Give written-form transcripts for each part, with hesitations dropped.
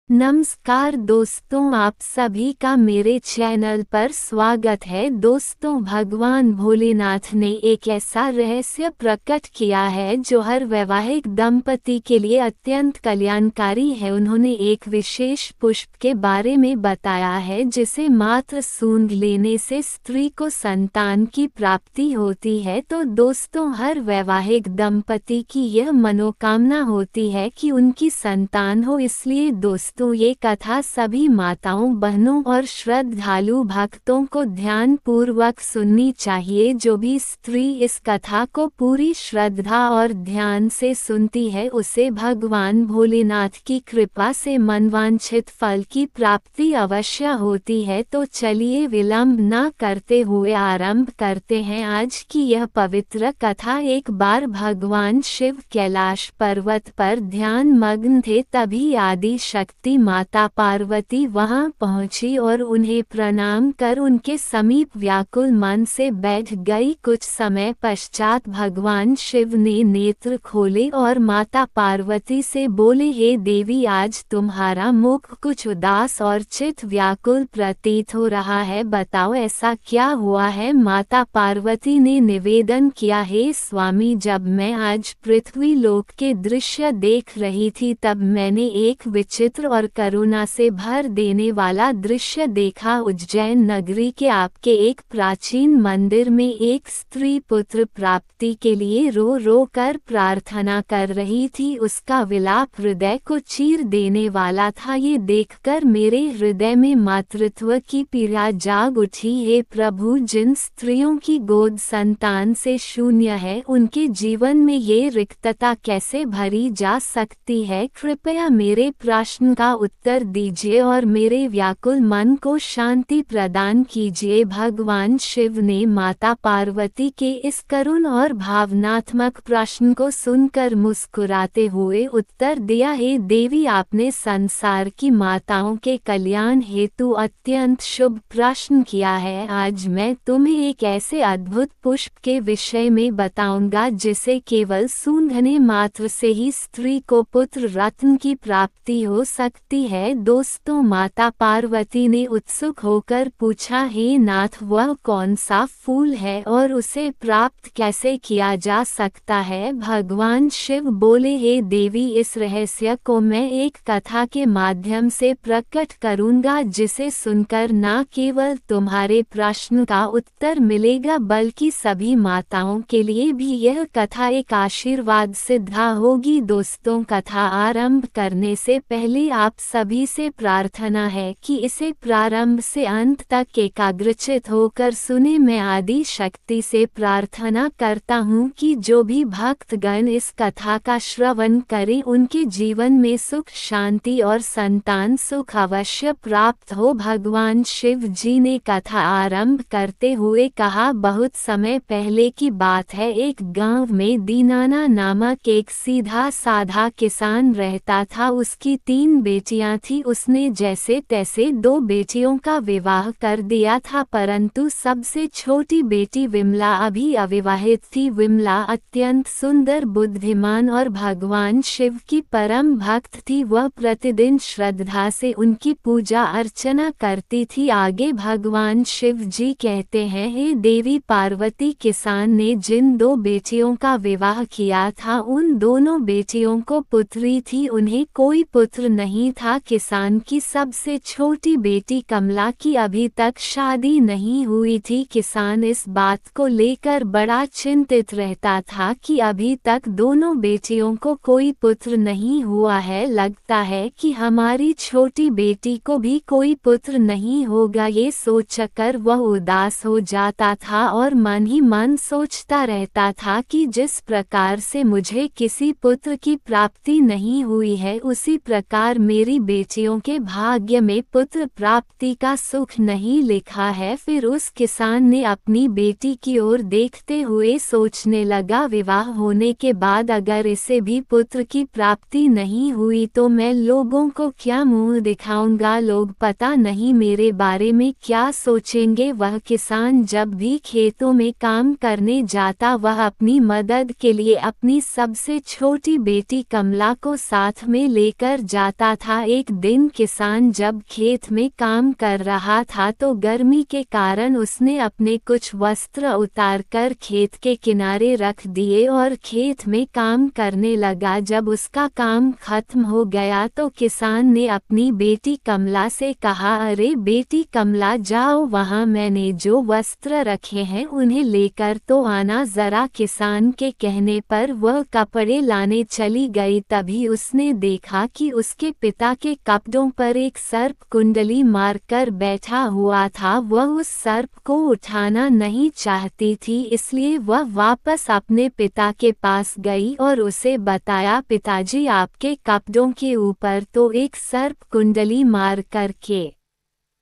नमस्कार दोस्तों, आप सभी का मेरे चैनल पर स्वागत है। दोस्तों, भगवान भोलेनाथ ने एक ऐसा रहस्य प्रकट किया है जो हर वैवाहिक दंपति के लिए अत्यंत कल्याणकारी है। उन्होंने एक विशेष पुष्प के बारे में बताया है जिसे मात्र सूंघ लेने से स्त्री को संतान की प्राप्ति होती है। तो दोस्तों, हर वैवाहिक दंपति की यह मनोकामना होती है कि उनकी संतान हो। इसलिए दोस्तों, ये कथा सभी माताओं, बहनों और श्रद्धालु भक्तों को ध्यान पूर्वक सुननी चाहिए। जो भी स्त्री इस कथा को पूरी श्रद्धा और ध्यान से सुनती है उसे भगवान भोलेनाथ की कृपा से मनवांछित फल की प्राप्ति अवश्य होती है। तो चलिए विलंब न करते हुए आरंभ करते हैं आज की यह पवित्र कथा। एक बार भगवान शिव कैलाश पर्वत पर ध्यान मग्न थे, तभी आदि शक्ति माता पार्वती वहां पहुंची और उन्हें प्रणाम कर उनके समीप व्याकुल मन से बैठ गई। कुछ समय पश्चात भगवान शिव ने नेत्र खोले और माता पार्वती से बोले, हे देवी, आज तुम्हारा मुख कुछ उदास और चित्त व्याकुल प्रतीत हो रहा है, बताओ ऐसा क्या हुआ है। माता पार्वती ने निवेदन किया, हे स्वामी, जब मैं आज पृथ्वी लोक के दृश्य देख रही थी तब मैंने एक विचित्र और करुणा से भर देने वाला दृश्य देखा। उज्जैन नगरी के आपके एक प्राचीन मंदिर में एक स्त्री पुत्र प्राप्ति के लिए रो रो कर प्रार्थना कर रही थी। उसका विलाप हृदय को चीर देने वाला था। ये देखकर मेरे हृदय में मातृत्व की पीड़ा जाग उठी। हे प्रभु, जिन स्त्रियों की गोद संतान से शून्य है उनके जीवन में ये रिक्तता कैसे भरी जा सकती है। कृपया मेरे प्रश्न का उत्तर दीजिए और मेरे व्याकुल मन को शांति प्रदान कीजिए। भगवान शिव ने माता पार्वती के इस करुण और भावनात्मक प्रश्न को सुनकर मुस्कुराते हुए उत्तर दिया, हे देवी, आपने संसार की माताओं के कल्याण हेतु अत्यंत शुभ प्रश्न किया है। आज मैं तुम्हें एक ऐसे अद्भुत पुष्प के विषय में बताऊंगा जिसे केवल सूंघने मात्र से ही स्त्री को पुत्र रत्न की प्राप्ति हो सकती है। दोस्तों, माता पार्वती ने उत्सुक होकर पूछा, हे नाथ, वह कौन सा फूल है और उसे प्राप्त कैसे किया जा सकता है। भगवान शिव बोले, हे देवी, इस रहस्य को मैं एक कथा के माध्यम से प्रकट करूंगा जिसे सुनकर न केवल तुम्हारे प्रश्न का उत्तर मिलेगा बल्कि सभी माताओं के लिए भी यह कथा एक आशीर्वाद सिद्ध होगी। दोस्तों, कथा आरंभ करने से पहले आप सभी से प्रार्थना है कि इसे प्रारंभ से अंत तक एकाग्रचित होकर सुने। मैं आदि शक्ति से प्रार्थना करता हूँ कि जो भी भक्तगण इस कथा का श्रवण करें उनके जीवन में सुख, शांति और संतान सुख अवश्य प्राप्त हो। भगवान शिव जी ने कथा आरंभ करते हुए कहा, बहुत समय पहले की बात है, एक गांव में दीनाना नामक एक सीधा साधा किसान रहता था। उसकी 3 बेटियां थी। उसने जैसे तैसे 2 बेटियों का विवाह कर दिया था, परंतु सबसे छोटी बेटी विमला अभी अविवाहित थी। विमला अत्यंत सुंदर, बुद्धिमान और भगवान शिव की परम भक्त थी। वह प्रतिदिन श्रद्धा से उनकी पूजा अर्चना करती थी। आगे भगवान शिव जी कहते हैं, हे देवी पार्वती, किसान ने जिन 2 बेटियों का विवाह किया था उन दोनों बेटियों को पुत्री थी, उन्हें कोई पुत्र नहीं था। किसान की सबसे छोटी बेटी कमला की अभी तक शादी नहीं हुई थी। किसान इस बात को लेकर बड़ा चिंतित रहता था कि अभी तक दोनों बेटियों को कोई पुत्र नहीं हुआ है। लगता है कि हमारी छोटी बेटी को भी कोई पुत्र नहीं होगा। ये सोचकर वह उदास हो जाता था और मन ही मन सोचता रहता था कि जिस प्रकार से मुझे किसी पुत्र की प्राप्ति नहीं हुई है उसी प्रकार मेरी बेटियों के भाग्य में पुत्र प्राप्ति का सुख नहीं लिखा है। फिर उस किसान ने अपनी बेटी की ओर देखते हुए सोचने लगा, विवाह होने के बाद अगर इसे भी पुत्र की प्राप्ति नहीं हुई तो मैं लोगों को क्या मुंह दिखाऊंगा, लोग पता नहीं मेरे बारे में क्या सोचेंगे। वह किसान जब भी खेतों में काम करने जाता वह अपनी मदद के लिए अपनी सबसे छोटी बेटी कमला को साथ में लेकर जाता था। एक दिन किसान जब खेत में काम कर रहा था तो गर्मी के कारण उसने अपने कुछ वस्त्र उतारकर खेत के किनारे रख दिए और खेत में काम करने लगा। जब उसका काम खत्म हो गया तो किसान ने अपनी बेटी कमला से कहा, अरे बेटी कमला, जाओ वहाँ मैंने जो वस्त्र रखे हैं उन्हें लेकर तो आना जरा। किसान के कहने पर वह कपड़े लाने चली गई। तभी उसने देखा कि उसके पिता के कपड़ों पर एक सर्प कुंडली मारकर बैठा हुआ था। वह उस सर्प को उठाना नहीं चाहती थी, इसलिए वह वापस अपने पिता के पास गई और उसे बताया, पिताजी आपके कपड़ों के ऊपर तो एक सर्प कुंडली मार करके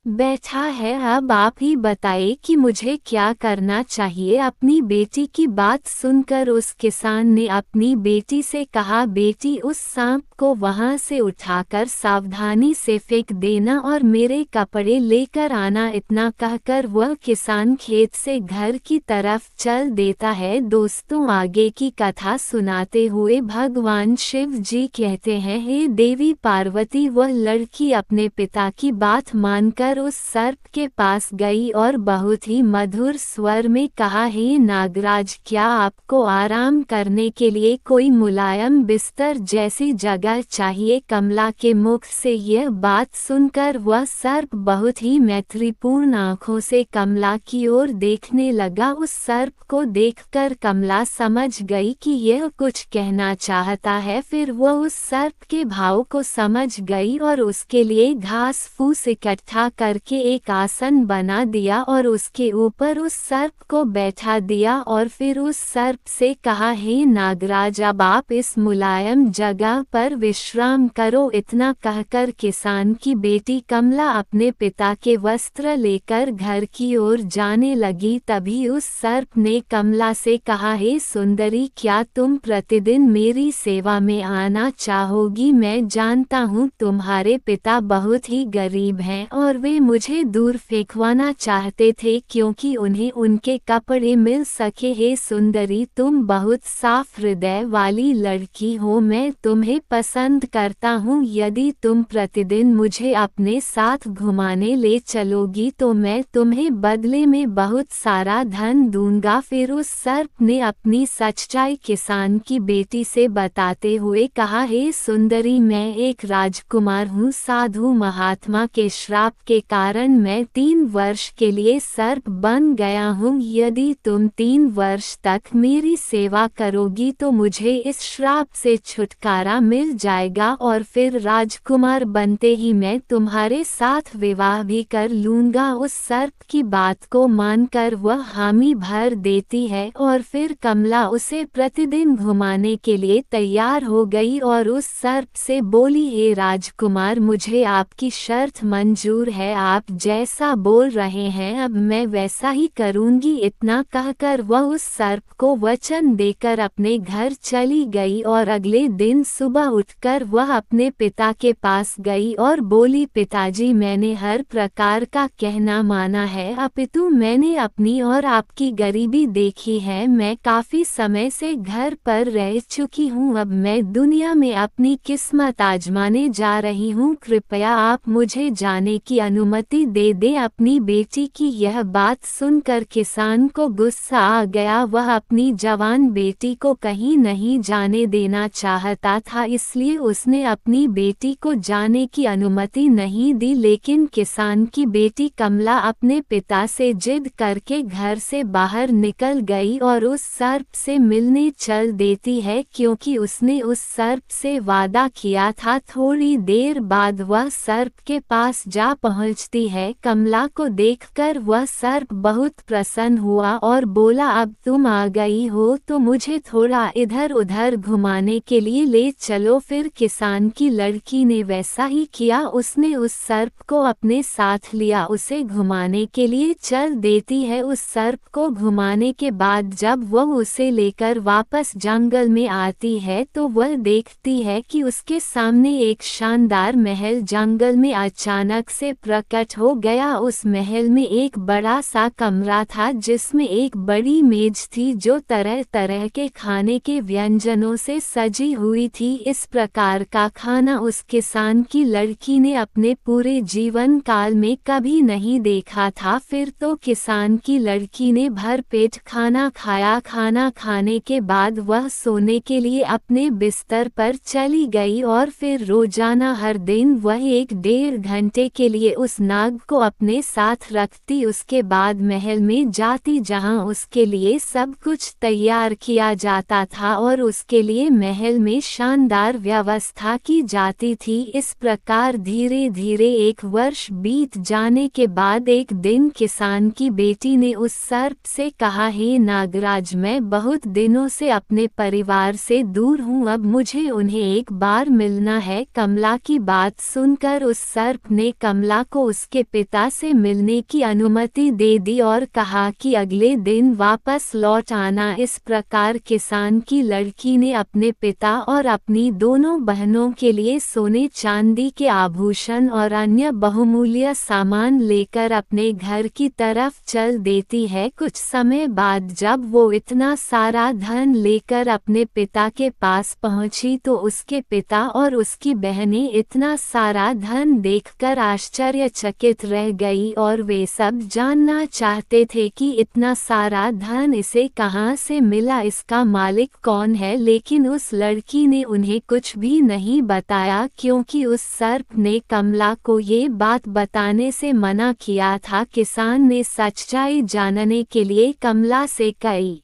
बैठा है, अब आप ही बताइए कि मुझे क्या करना चाहिए। अपनी बेटी की बात सुनकर उस किसान ने अपनी बेटी से कहा, बेटी उस सांप को वहां से उठाकर सावधानी से फेंक देना और मेरे कपड़े लेकर आना। इतना कहकर वह किसान खेत से घर की तरफ चल देता है। दोस्तों, आगे की कथा सुनाते हुए भगवान शिव जी कहते हैं, हे देवी पार्वती, वह लड़की अपने पिता की बात मानकर उस सर्प के पास गई और बहुत ही मधुर स्वर में कहा, हे नागराज, क्या आपको आराम करने के लिए कोई मुलायम बिस्तर जैसी जगह चाहिए। कमला के मुख से यह बात सुनकर वह सर्प बहुत ही मैत्रीपूर्ण आंखों से कमला की ओर देखने लगा। उस सर्प को देखकर कमला समझ गई कि यह कुछ कहना चाहता है। फिर वह उस सर्प के भाव को समझ गई और उसके लिए घास फूस इकट्ठा करके एक आसन बना दिया और उसके ऊपर उस सर्प को बैठा दिया और फिर उस सर्प से कहा, हे नागराज, अब आप इस मुलायम जगह पर विश्राम करो। इतना कहकर किसान की बेटी कमला अपने पिता के वस्त्र लेकर घर की ओर जाने लगी। तभी उस सर्प ने कमला से कहा, हे सुंदरी, क्या तुम प्रतिदिन मेरी सेवा में आना चाहोगी। मैं जानता हूँ तुम्हारे पिता बहुत ही गरीब हैं और वे मुझे दूर फेंकवाना चाहते थे क्योंकि उन्हें उनके कपड़े मिल सके। हे सुंदरी, तुम बहुत साफ हृदय वाली लड़की हो, मैं तुम्हें पसंद करता हूँ। यदि तुम प्रतिदिन मुझे अपने साथ घुमाने ले चलोगी तो मैं तुम्हें बदले में बहुत सारा धन दूंगा। फिर उस सर्प ने अपनी सच्चाई किसान की बेटी से बताते हुए कहा, हे सुंदरी, मैं एक राजकुमार हूँ। साधु महात्मा के श्राप के कारण मैं 3 वर्ष के लिए सर्प बन गया हूँ। यदि तुम 3 वर्ष तक मेरी सेवा करोगी तो मुझे इस श्राप से छुटकारा मिल जाएगा और फिर राजकुमार बनते ही मैं तुम्हारे साथ विवाह भी कर लूँगा। उस सर्प की बात को मानकर वह हामी भर देती है और फिर कमला उसे प्रतिदिन घुमाने के लिए तैयार हो गई और उस सर्प से बोली, हे राजकुमार, मुझे आपकी शर्त मंजूर है। आप जैसा बोल रहे हैं अब मैं वैसा ही करूँगी। इतना कहकर वह उस सर्प को वचन देकर अपने घर चली गई और अगले दिन सुबह उठकर वह अपने पिता के पास गई और बोली, पिताजी, मैंने हर प्रकार का कहना माना है, अपितु मैंने अपनी और आपकी गरीबी देखी है। मैं काफी समय से घर पर रह चुकी हूँ, अब मैं दुनिया में अपनी किस्मत आजमाने जा रही हूँ। कृपया आप मुझे जाने की अनुमति दे दे। अपनी बेटी की यह बात सुनकर किसान को गुस्सा आ गया। वह अपनी जवान बेटी को कहीं नहीं जाने देना चाहता था, इसलिए उसने अपनी बेटी को जाने की अनुमति नहीं दी। लेकिन किसान की बेटी कमला अपने पिता से जिद करके घर से बाहर निकल गई और उस सर्प से मिलने चल देती है क्योंकि उसने उस सर्प से वादा किया था। थोड़ी देर बाद वह सर्प के पास जा पहुंचती है। कमला को देखकर वह सर्प बहुत प्रसन्न हुआ और बोला, अब तुम आ गई हो तो मुझे थोड़ा इधर उधर घुमाने के लिए ले चलो। फिर किसान की लड़की ने वैसा ही किया, उसने उस सर्प को अपने साथ लिया, उसे घुमाने के लिए चल देती है। उस सर्प को घुमाने के बाद जब वह उसे लेकर वापस जंगल में आती है तो वह देखती है कि उसके सामने एक शानदार महल जंगल में अचानक से प्रकट हो गया। उस महल में एक बड़ा सा कमरा था जिसमें एक बड़ी मेज थी जो तरह तरह के खाने के व्यंजनों से सजी हुई थी। इस प्रकार का खाना उस किसान की लड़की ने अपने पूरे जीवन काल में कभी नहीं देखा था। फिर तो किसान की लड़की ने भरपेट खाना खाया। खाना खाने के बाद वह सोने के लिए अपने बिस्तर पर चली गई और फिर रोजाना हर दिन वह 1-1.5 घंटे के लिए उस नाग को अपने साथ रखती। उसके बाद महल में जाती जहां उसके लिए सब कुछ तैयार किया जाता था और उसके लिए महल में शानदार व्यवस्था की जाती थी। इस प्रकार धीरे धीरे 1 वर्ष बीत जाने के बाद एक दिन किसान की बेटी ने उस सर्प से कहा, हे नागराज, मैं बहुत दिनों से अपने परिवार से दूर हूँ, अब मुझे उन्हें एक बार मिलना है। कमला की बात सुनकर उस सर्प ने कमला को उसके पिता से मिलने की अनुमति दे दी और कहा कि अगले दिन वापस लौट आना। इस प्रकार किसान की लड़की ने अपने पिता और अपनी दोनों बहनों के लिए सोने चांदी के आभूषण और अन्य बहुमूल्य सामान लेकर अपने घर की तरफ चल देती है। कुछ समय बाद जब वो इतना सारा धन लेकर अपने पिता के पास पहुंची तो उसके पिता और उसकी बहनें इतना सारा धन देखकर आश्चर्यचकित रह गई और वे सब जानना चाहते थे कि इतना सारा धन इसे कहां से मिला, इसका मालिक कौन है। लेकिन उस लड़की ने उन्हें कुछ भी नहीं बताया क्योंकि उस सर्प ने कमला को ये बात बताने से मना किया था। किसान ने सच्चाई जानने के लिए कमला से कई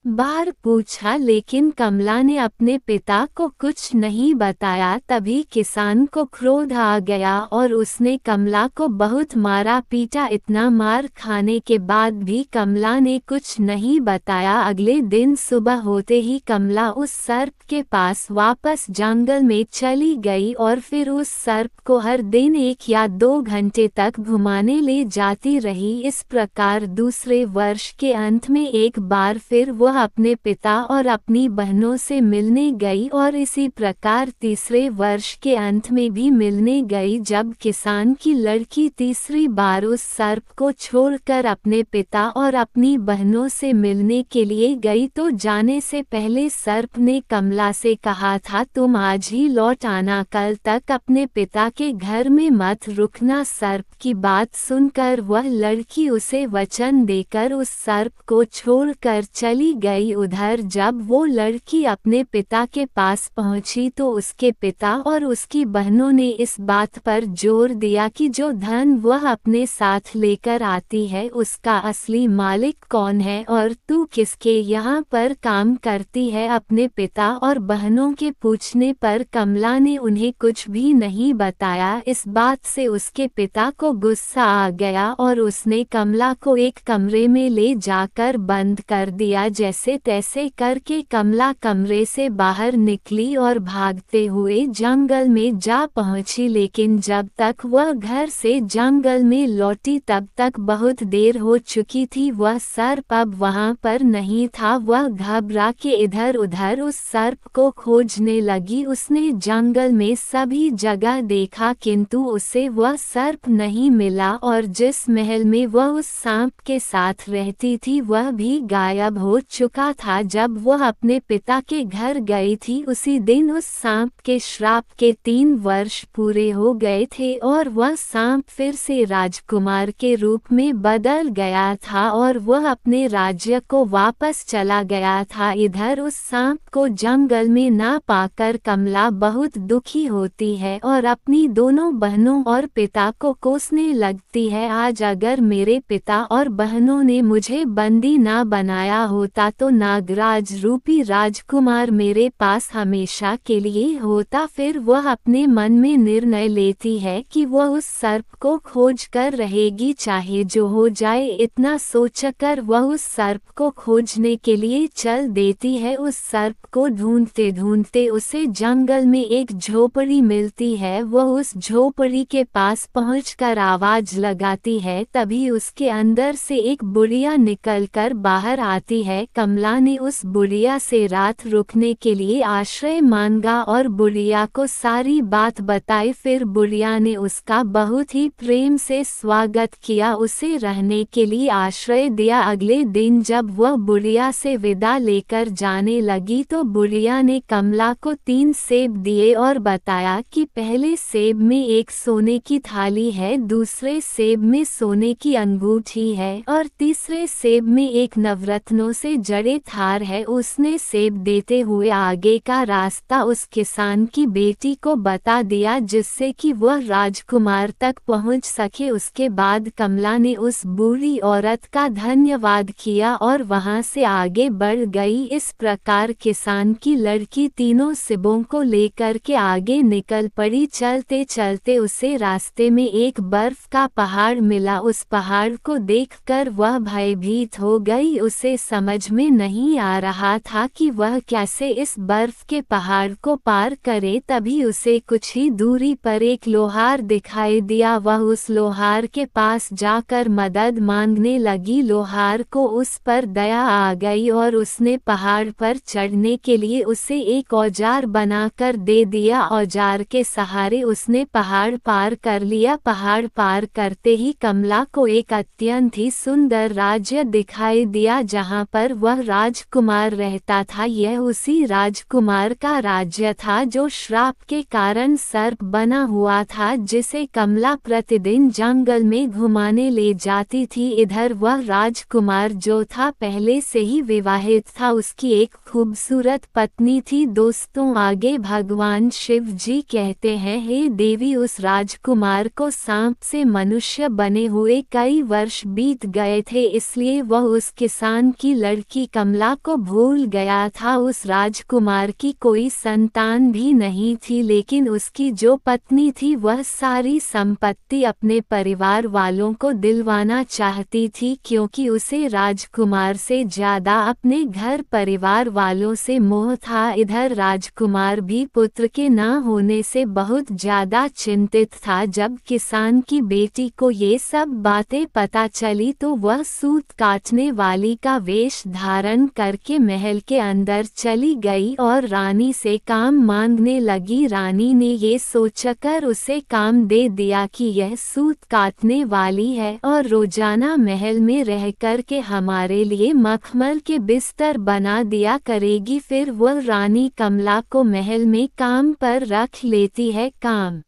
बार पूछा लेकिन कमला ने अपने पिता को कुछ नहीं बताया। तभी किसान को क्रोध आ गया और उसने कमला को बहुत मारा पीटा। इतना मार खाने के बाद भी कमला ने कुछ नहीं बताया। अगले दिन सुबह होते ही कमला उस सर्प के पास वापस जंगल में चली गई और फिर उस सर्प को हर दिन 1 या 2 घंटे तक घुमाने ले जाती रही। इस प्रकार दूसरे वर्ष के अंत में एक बार फिर वह अपने पिता और अपनी बहनों से मिलने गई और इसी प्रकार तीसरे वर्ष के अंत में भी मिलने गई। जब किसान की लड़की तीसरी बार उस सर्प को छोड़कर अपने पिता और अपनी बहनों से मिलने के लिए गई तो जाने से पहले सर्प ने कमला से कहा था, तुम आज ही लौट आना, कल तक अपने पिता के घर में मत रुकना। सर्प की बात सुनकर वह लड़की उसे वचन देकर उस सर्प को छोड़कर चली गई। उधर जब वो लड़की अपने पिता के पास पहुंची तो उसके पिता और उसकी बहनों ने इस बात पर जोर दिया कि जो धन वह अपने साथ लेकर आती है उसका असली मालिक कौन है और तू किसके यहाँ पर काम करती है। अपने पिता और बहनों के पूछने पर कमला ने उन्हें कुछ भी नहीं बताया। इस बात से उसके पिता को गुस्सा आ गया और उसने कमला को एक कमरे में ले जाकर बंद कर दिया। जैसे तैसे करके कमला कमरे से बाहर निकली और भागते हुए जंगल में जा पहुंची। लेकिन जब तक वह घर से जंगल में लौटी तब तक बहुत देर हो चुकी थी। वह सर्प अब वहां पर नहीं था। वह घबरा के इधर उधर उस सर्प को खोजने लगी। उसने जंगल में सभी जगह देखा किंतु उसे वह सर्प नहीं मिला और जिस महल में वह उस सांप के साथ रहती थी वह भी गायब हो चुका था। जब वह अपने पिता के घर गई थी उसी दिन उस सांप के श्राप के 3 वर्ष पूरे हो गए थे और वह सांप फिर से राजकुमार के रूप में बदल गया था और वह अपने राज्य को वापस चला गया था। इधर उस सांप को जंगल में ना पाकर कमला बहुत दुखी होती है और अपनी दोनों बहनों और पिता को कोसने लगती है। आज अगर मेरे पिता और बहनों ने मुझे बंदी ना बनाया होता तो नागराज रूपी राजकुमार मेरे पास हमेशा के लिए होता। फिर वह अपने मन में निर्णय लेती है कि वह उस सर्प को खोज कर रहेगी चाहे जो हो जाए। इतना सोचकर वह उस सर्प को खोजने के लिए चल देती है। उस सर्प को ढूंढते ढूंढते उसे जंगल में एक झोपड़ी मिलती है। वह उस झोपड़ी के पास पहुंचकर आवाज लगाती है। तभी उसके अंदर से एक बुढ़िया निकलकर बाहर आती है। कमला ने उस बुढ़िया से रात रुकने के लिए आश्रय मांगा और बुढ़िया को सारी बात बताई। फिर बुढ़िया ने उसका बहुत ही प्रेम से स्वागत किया, उसे रहने के लिए आश्रय दिया। अगले दिन जब वह बुढ़िया से विदा लेकर जाने लगी तो बुढ़िया ने कमला को 3 सेब दिए और बताया कि पहले सेब में एक सोने की थाली है, दूसरे सेब में सोने की अंगूठी है और तीसरे सेब में एक नवरत्नों से जड़े थार है। उसने सेब देते हुए आगे का रास्ता उस किसान की बेटी को बता दिया जिससे कि वह राजकुमार तक पहुंच सके। उसके बाद कमला ने उस बूढ़ी औरत का धन्यवाद किया और वहां से आगे बढ़ गई। इस प्रकार किसान की लड़की तीनों सेबों को लेकर के आगे निकल पड़ी। चलते चलते उसे रास्ते में एक बर्फ का पहाड़ मिला। उस पहाड़ को देखकर वह भयभीत हो गई। उसे समझ में नहीं आ रहा था कि वह कैसे इस बर्फ के पहाड़ को पार करे। तभी उसे कुछ ही दूरी पर एक लोहार दिखाई दिया। वह उस लोहार के पास जाकर मदद मांगने लगी। लोहार को उस पर दया आ गई और उसने पहाड़ पर चढ़ने के लिए उसे एक औजार बनाकर दे दिया। औजार के सहारे उसने पहाड़ पार कर लिया। पहाड़ पार करते ही कमला को एक अत्यंत ही सुंदर राज्य दिखाई दिया जहां पर वह राजकुमार रहता था। यह उसी राजकुमार का राज्य था जो श्राप के कारण सर्प बना हुआ था, जिसे कमला प्रतिदिन जंगल में घुमाने ले जाती थी। इधर वह राजकुमार जो था पहले से ही विवाहित था, उसकी एक खूबसूरत पत्नी थी। दोस्तों, आगे भगवान शिव जी कहते हैं, हे देवी, उस राजकुमार को सांप से मनुष्य बने हुए कई वर्ष बीत गए थे, इसलिए वह उस किसान की लड़की कमला को भूल गया था। उस राजकुमार की कोई संतान भी नहीं थी, लेकिन उसकी जो पत्नी थी वह सारी संपत्ति अपने परिवार वालों को दिलवाना चाहती थी, क्योंकि उसे राजकुमार से ज्यादा अपने घर परिवार वालों से मोह था। इधर राजकुमार भी पुत्र के न होने से बहुत ज्यादा चिंतित था। जब किसान की बेटी को ये सब बातें पता चली तो वह सूत काटने वाली का वेश धारण करके महल के अंदर चली गई और रानी से काम मांगने लगी। रानी ने ये सोचकर उसे काम दे दिया कि यह सूत काटने वाली है और रोजाना महल में रह कर के हमारे लिए मखमल के बिस्तर बना दिया करेगी। फिर वह रानी कमला को महल में काम पर रख लेती है। काम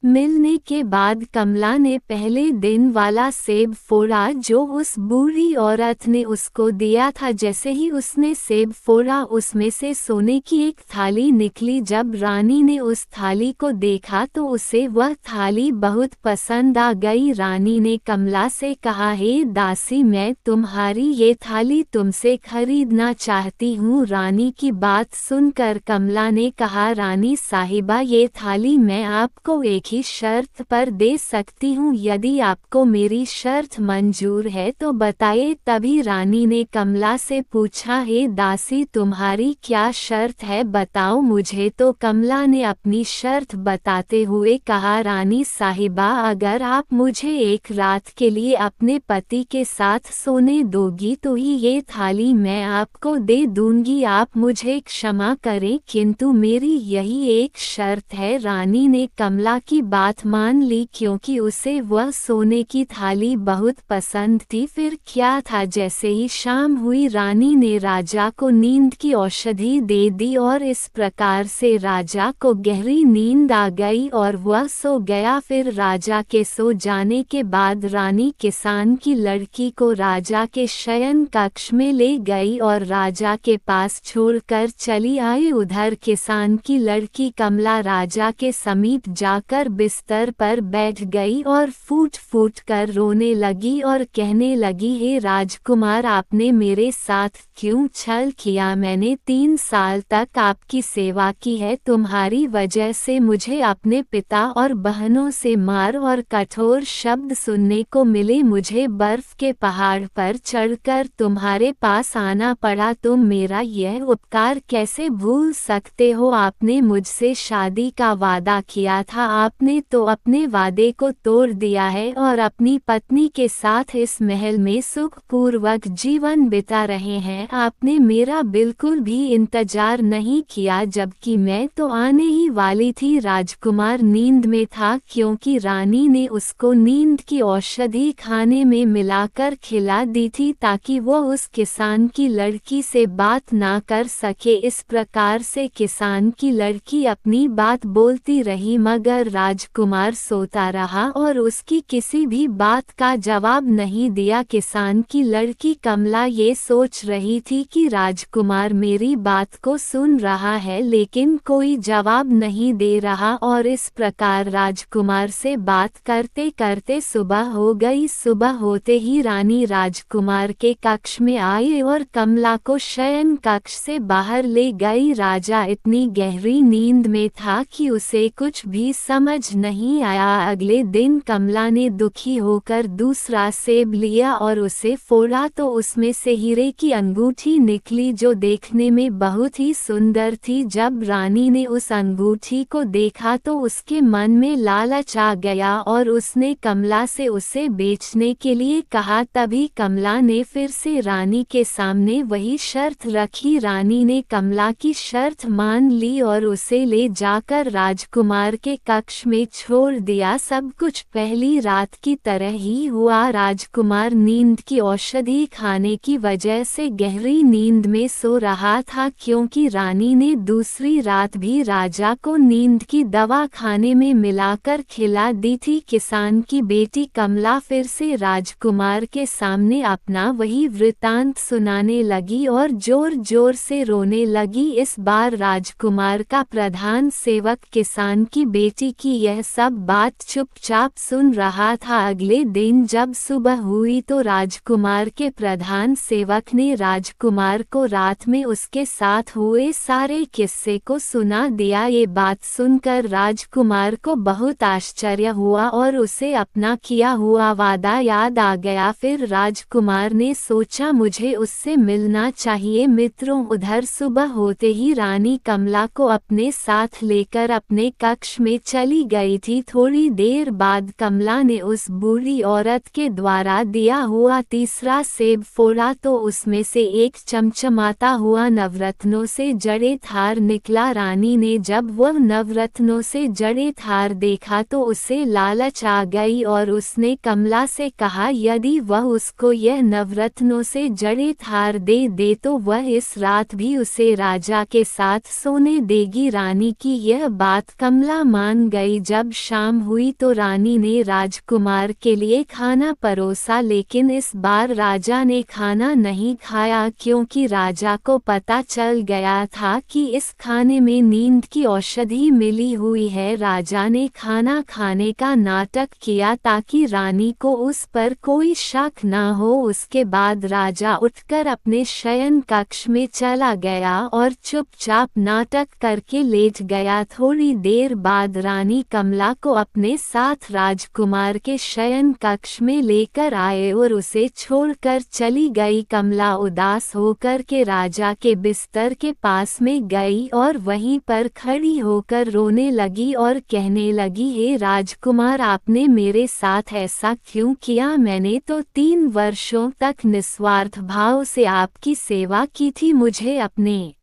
मिलने के बाद कमला ने पहले दिन वाला सेब फोड़ा जो उस बूढ़ी औरत ने उसको दिया था। जैसे ही उसने सेब फोड़ा उसमें से सोने की एक थाली निकली। जब रानी ने उस थाली को देखा तो उसे वह थाली बहुत पसंद आ गई। रानी ने कमला से कहा, हे दासी, मैं तुम्हारी ये थाली तुमसे खरीदना चाहती हूँ। रानी की बात सुनकर कमला ने कहा, रानी साहिबा, ये थाली मैं आपको एक ही शर्त पर दे सकती हूँ, यदि आपको मेरी शर्त मंजूर है तो बताइए। तभी रानी ने कमला से पूछा, हे दासी, तुम्हारी क्या शर्त है, बताओ मुझे। तो कमला ने अपनी शर्त बताते हुए कहा, रानी साहिबा, अगर आप मुझे एक रात के लिए अपने पति के साथ सोने दोगी तो ही ये थाली मैं आपको दे दूंगी। आप मुझे क्षमा करें, किंतु मेरी यही एक शर्त है। रानी ने कमला की बात मान ली क्योंकि उसे वह सोने की थाली बहुत पसंद थी। फिर क्या था, जैसे ही शाम हुई रानी ने राजा को नींद की औषधि दे दी और इस प्रकार से राजा को गहरी नींद आ गई और वह सो गया। फिर राजा के सो जाने के बाद रानी किसान की लड़की को राजा के शयन कक्ष में ले गई और राजा के पास छोड़कर चली आई। उधर किसान की लड़की कमला राजा के समीप जाकर बिस्तर पर बैठ गई और फूट फूट कर रोने लगी और कहने लगी, हे राजकुमार, आपने मेरे साथ क्यों छल किया? मैंने 3 साल तक आपकी सेवा की है, तुम्हारी वजह से मुझे अपने पिता और बहनों से मार और कठोर शब्द सुनने को मिले। मुझे बर्फ के पहाड़ पर चढ़कर तुम्हारे पास आना पड़ा। तुम मेरा यह उपकार कैसे भूल सकते हो? आपने मुझसे शादी का वादा किया था, आप आपने तो अपने वादे को तोड़ दिया है और अपनी पत्नी के साथ इस महल में सुखपूर्वक जीवन बिता रहे हैं। आपने मेरा बिल्कुल भी इंतजार नहीं किया, जबकि मैं तो आने ही वाली थी। राजकुमार नींद में था क्योंकि रानी ने उसको नींद की औषधि खाने में मिलाकर खिला दी थी ताकि वो उस किसान की लड़की से बात ना कर सके। इस प्रकार से किसान की लड़की अपनी बात बोलती रही मगर राजकुमार सोता रहा और उसकी किसी भी बात का जवाब नहीं दिया। किसान की लड़की कमला ये सोच रही थी कि राजकुमार मेरी बात को सुन रहा है लेकिन कोई जवाब नहीं दे रहा और इस प्रकार राजकुमार से बात करते करते सुबह हो गई। सुबह होते ही रानी राजकुमार के कक्ष में आई और कमला को शयन कक्ष से बाहर ले गई। राजा इतनी गहरी नींद में था कि उसे कुछ भी समझ नहीं आया। अगले दिन कमला ने दुखी होकर दूसरा सेब लिया और उसे फोड़ा तो उसमें से हीरे की अंगूठी निकली जो देखने में बहुत ही सुंदर थी। जब रानी ने उस अंगूठी को देखा तो उसके मन में लालच आ गया और उसने कमला से उसे बेचने के लिए कहा। तभी कमला ने फिर से रानी के सामने वही शर्त रखी। रानी ने कमला की शर्त मान ली और उसे ले जाकर राजकुमार के कक्ष में छोड़ दिया। सब कुछ पहली रात की तरह ही हुआ। राजकुमार नींद की औषधि खाने की वजह से गहरी नींद में सो रहा था क्योंकि रानी ने दूसरी रात भी राजा को नींद की दवा खाने में मिलाकर खिला दी थी। किसान की बेटी कमला फिर से राजकुमार के सामने अपना वही वृतांत सुनाने लगी और जोर जोर से रोने लगी। इस बार राजकुमार का प्रधान सेवक किसान की बेटी की यह सब बात चुपचाप सुन रहा था। अगले दिन जब सुबह हुई तो राजकुमार के प्रधान सेवक ने राजकुमार को रात में उसके साथ हुए सारे किस्से को सुना दिया। ये बात सुनकर राजकुमार को बहुत आश्चर्य हुआ और उसे अपना किया हुआ वादा याद आ गया। फिर राजकुमार ने सोचा मुझे उससे मिलना चाहिए। मित्रों, उधर सुबह होते ही रानी कमला को अपने साथ लेकर अपने कक्ष में चली गई थी। थोड़ी देर बाद कमला ने उस बूढ़ी औरत के द्वारा दिया हुआ तीसरा सेब फोड़ा तो उसमें से एक चमचमाता हुआ नवरत्नों से जड़े थार निकला। रानी ने जब वह नवरत्नों से जड़े थार देखा तो उसे लालच आ गई और उसने कमला से कहा यदि वह उसको यह नवरत्नों से जड़े थार दे तो वह इस रात भी उसे राजा के साथ सोने देगी। रानी की यह बात कमला मान गई। जब शाम हुई तो रानी ने राजकुमार के लिए खाना परोसा लेकिन इस बार राजा ने खाना नहीं खाया क्योंकि राजा को पता चल गया था कि इस खाने में नींद की औषधि मिली हुई है। राजा ने खाना खाने का नाटक किया ताकि रानी को उस पर कोई शक न हो। उसके बाद राजा उठकर अपने शयन कक्ष में चला गया और चुपचाप नाटक करके लेट गया। थोड़ी देर बाद रानी कमला को अपने साथ राजकुमार के शयन कक्ष में लेकर आए और उसे छोड़कर चली गई। कमला उदास होकर के राजा के बिस्तर के पास में गई और वहीं पर खड़ी होकर रोने लगी और कहने लगी, हे राजकुमार, आपने मेरे साथ ऐसा क्यों किया? मैंने तो 3 वर्षों तक निस्वार्थ भाव से आपकी सेवा की थी। मुझे अपने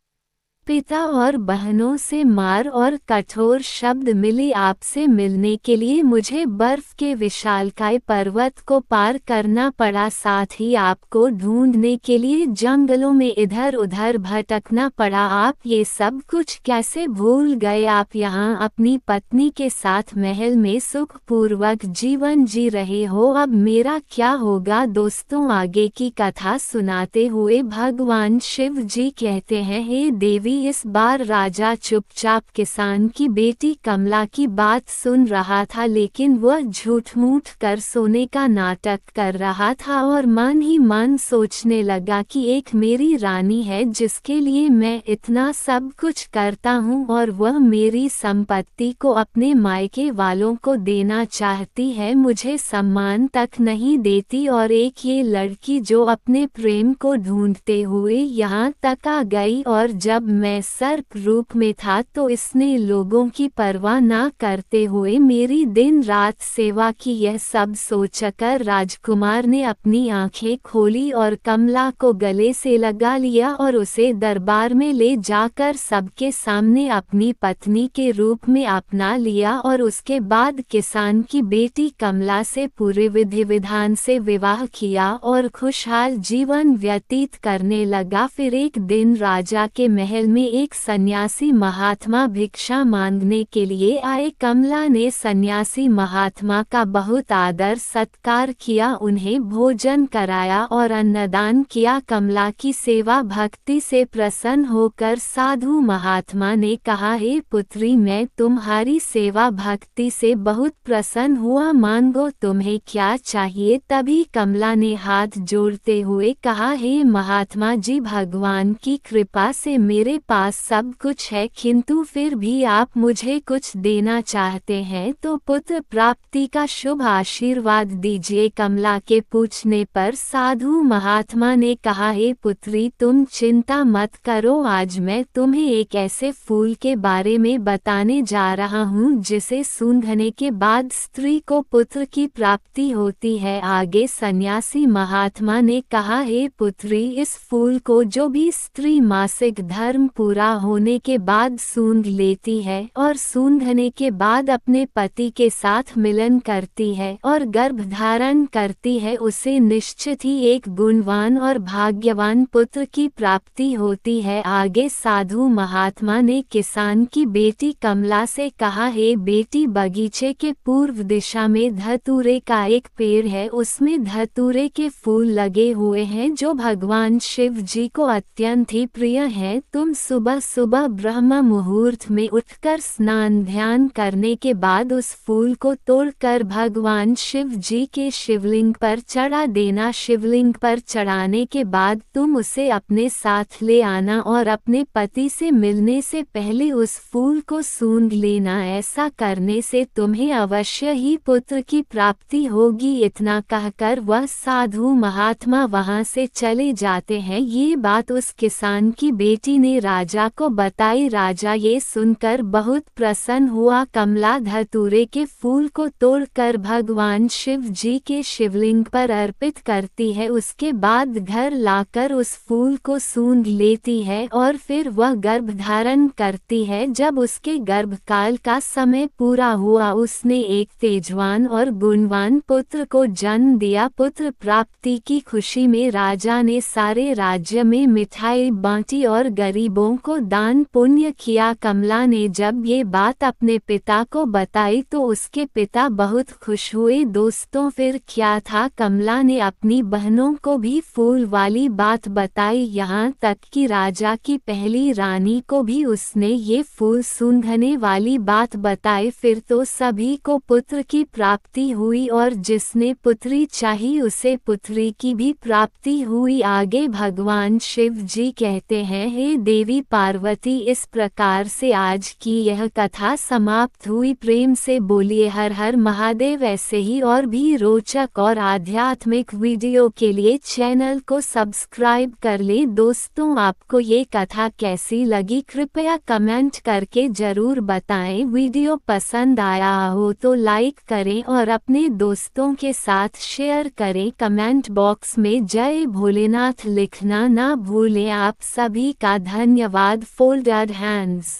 पिता और बहनों से मार और कठोर शब्द मिले। आपसे मिलने के लिए मुझे बर्फ के विशालकाय पर्वत को पार करना पड़ा, साथ ही आपको ढूंढने के लिए जंगलों में इधर उधर भटकना पड़ा। आप ये सब कुछ कैसे भूल गए? आप यहाँ अपनी पत्नी के साथ महल में सुखपूर्वक जीवन जी रहे हो। अब मेरा क्या होगा? दोस्तों, आगे की कथा सुनाते हुए भगवान शिव जी कहते हैं, हे देवी, इस बार राजा चुपचाप किसान की बेटी कमला की बात सुन रहा था लेकिन वह झूठ मूठ कर सोने का नाटक कर रहा था और मन ही मन सोचने लगा कि एक मेरी रानी है जिसके लिए मैं इतना सब कुछ करता हूँ और वह मेरी संपत्ति को अपने मायके वालों को देना चाहती है, मुझे सम्मान तक नहीं देती। और एक ये लड़की जो अपने प्रेम को ढूंढते हुए यहाँ तक आ गई और जब मैं मैं सर्प रूप में था तो इसने लोगों की परवाह न करते हुए मेरी दिन रात सेवा की। यह सब सोचकर राजकुमार ने अपनी आंखें खोली और कमला को गले से लगा लिया और उसे दरबार में ले जाकर सबके सामने अपनी पत्नी के रूप में अपना लिया और उसके बाद किसान की बेटी कमला से पूरे विधि विधान से विवाह किया और खुशहाल जीवन व्यतीत करने लगा। फिर एक दिन राजा के महल में एक सन्यासी महात्मा भिक्षा मांगने के लिए आए। कमला ने सन्यासी महात्मा का बहुत आदर सत्कार किया, उन्हें भोजन कराया और अन्नदान किया। कमला की सेवा भक्ति से प्रसन्न होकर साधु महात्मा ने कहा, हे पुत्री, मैं तुम्हारी सेवा भक्ति से बहुत प्रसन्न हुआ, मांगो तुम्हें क्या चाहिए। तभी कमला ने हाथ जोड़ते हुए कहा, हे महात्मा जी, भगवान की कृपा से मेरे पास सब कुछ है, किंतु फिर भी आप मुझे कुछ देना चाहते हैं तो पुत्र प्राप्ति का शुभ आशीर्वाद दीजिए। कमला के पूछने पर साधु महात्मा ने कहा, हे पुत्री, तुम चिंता मत करो, आज मैं तुम्हें एक ऐसे फूल के बारे में बताने जा रहा हूँ जिसे सूंघने के बाद स्त्री को पुत्र की प्राप्ति होती है। आगे सन्यासी महात्मा ने कहा, हे पुत्री, इस फूल को जो भी स्त्री मासिक धर्म पूरा होने के बाद सूंघ लेती है और सूंघने के बाद अपने पति के साथ मिलन करती है और गर्भ धारण करती है, उसे निश्चित ही एक गुणवान और भाग्यवान पुत्र की प्राप्ति होती है। आगे साधु महात्मा ने किसान की बेटी कमला से कहा, हे बेटी, बगीचे के पूर्व दिशा में धतूरे का एक पेड़ है, उसमें धतूरे के फूल लगे हुए हैं जो भगवान शिव जी को अत्यंत ही प्रिय है। तुम सुबह सुबह ब्रह्म मुहूर्त में उठकर स्नान ध्यान करने के बाद उस फूल को तोड़कर भगवान शिव जी के शिवलिंग पर चढ़ा देना। शिवलिंग पर चढ़ाने के बाद तुम उसे अपने साथ ले आना और अपने पति से मिलने से पहले उस फूल को सूंघ लेना। ऐसा करने से तुम्हें अवश्य ही पुत्र की प्राप्ति होगी। इतना कहकर वह साधु महात्मा वहां से चले जाते हैं। ये बात उस किसान की बेटी ने राजा को बताई। राजा ये सुनकर बहुत प्रसन्न हुआ। कमला धतूरे के फूल को तोड़कर भगवान शिव जी के शिवलिंग पर अर्पित करती है, उसके बाद घर लाकर उस फूल को सूंघ लेती है और फिर वह गर्भ धारण करती है। जब उसके गर्भकाल का समय पूरा हुआ, उसने एक तेजवान और गुणवान पुत्र को जन्म दिया। पुत्र प्राप्ति की खुशी में राजा ने सारे राज्य में मिठाई बांटी और गरीबों को दान पुण्य किया। कमला ने जब ये बात अपने पिता को बताई तो उसके पिता बहुत खुश हुए। दोस्तों, फिर क्या था, कमला ने अपनी बहनों को भी फूल वाली बात बताई, यहाँ तक कि राजा की पहली रानी को भी उसने ये फूल सूंघने वाली बात बताई। फिर तो सभी को पुत्र की प्राप्ति हुई और जिसने पुत्री चाही उसे पुत्री की भी प्राप्ति हुई। आगे भगवान शिव जी कहते हैं, हे देवी पार्वती, इस प्रकार से आज की यह कथा समाप्त हुई। प्रेम से बोलिए हर हर महादेव। ऐसे ही और भी रोचक और आध्यात्मिक वीडियो के लिए चैनल को सब्सक्राइब कर ले। दोस्तों, आपको ये कथा कैसी लगी कृपया कमेंट करके जरूर बताएं। वीडियो पसंद आया हो तो लाइक करें और अपने दोस्तों के साथ शेयर करें। कमेंट बॉक्स में जय भोलेनाथ लिखना ना भूलें। आप सभी का धन्यवाद। Folded hands.